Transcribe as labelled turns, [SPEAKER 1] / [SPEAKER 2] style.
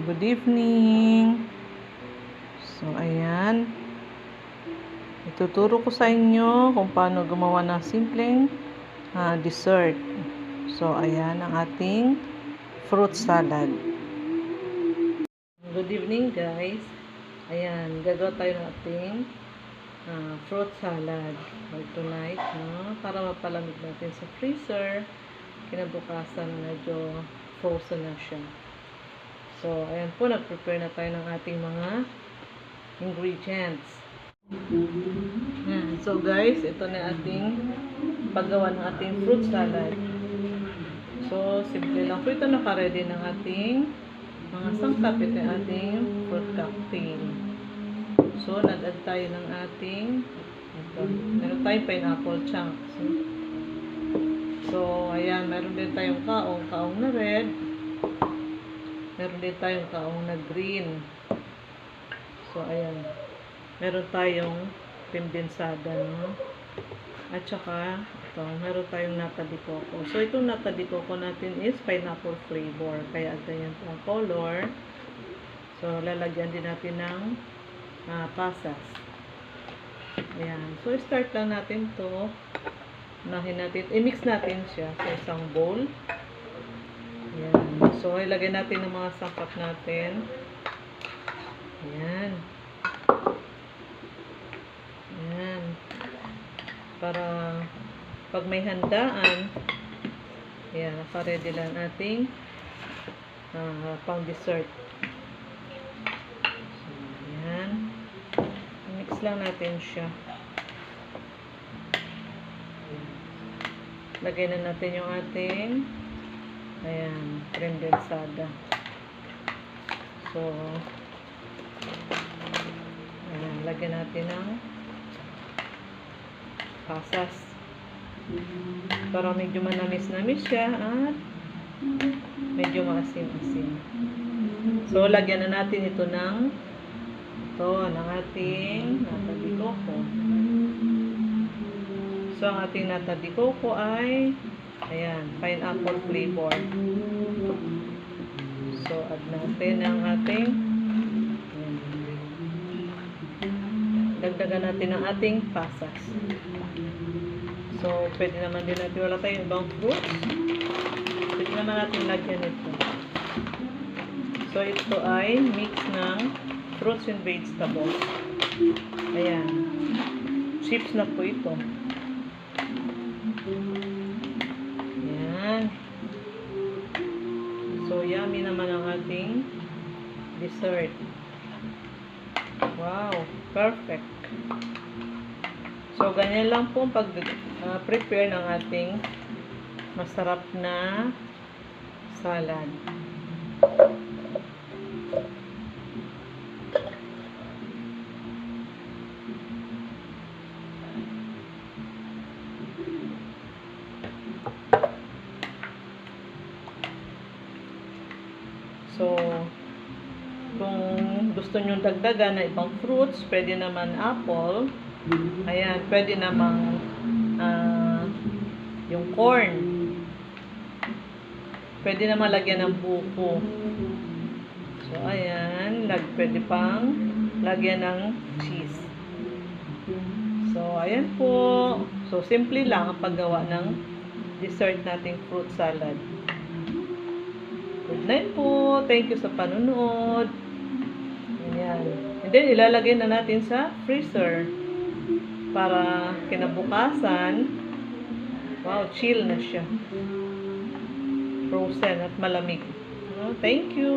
[SPEAKER 1] Good evening. So, ayan. Ituturo ko sa inyo kung paano gumawa ng simpleng dessert. So, ayan ang ating fruit salad. Good evening, guys. Ayan, gagawa tayo ng ating fruit salad for tonight, no? Para mapalamig natin sa freezer. Kinabukasan, medyo frozen na siya. So, ayan po, nag-prepare na tayo ng ating mga ingredients. So, guys, ito na ating paggawa ng ating fruit salad. So, simple lang po ito. Naka-ready ng ating mga sangkap. Ito yung ating fruit cocktail. So, nag-add tayo ng ating meron tayong pineapple chunks. So, ayan, meron din tayong kaong na red. Meron din tayong kaong na green. So, ayan. Meron tayong pimbensada, no? At saka, ito, meron tayong nata de coco. So, itong nata de coco natin is pineapple flavor. Kaya, ganyan ang color. So, lalagyan din natin ng pasas. Ayan. So, start lang natin to. Unahin natin. I-mix natin siya sa isang bowl. Ayan. So, ilagay natin ng mga sangkap natin. Ayan. Ayan. Para pag may handaan, ayan, naka-ready lang ating pang dessert. So, ayan. I-mix lang natin siya. Lagay na natin yung ating ayan, pimbensada. So, ayan, lagyan natin ng pasas. Para medyo manamis-namis siya at medyo maasim-asim. So, lagyan na natin ito ng ating nata de coco. So, ang ating nata de coco ay ayan, pineapple flavor. So, add natin ang ating dagdagan natin ang ating pasas. So, pwede naman din natin, wala tayong ibang fruits. Pwede naman natin lagyan ito. So, ito ay mix ng fruits and vegetables. Ayan. Chips na po ito. Ayan. So, yummy naman ang ating dessert. Wow, perfect. So, ganyan lang po pag-prepare ng ating masarap na salad. So, kung gusto nyo dagdagan na ibang fruits, pwede naman apple. Ayan, pwede namang yung corn. Pwede naman lagyan ng buko. So, ayan, pwede pang lagyan ng cheese. So, ayan po. So, simple lang ang paggawa ng dessert nating fruit salad. Good night po. Thank you sa panunood. Ayan. And then, ilalagay na natin sa freezer. Para kinabukasan, wow, chill na siya. Frozen at malamig. Thank you.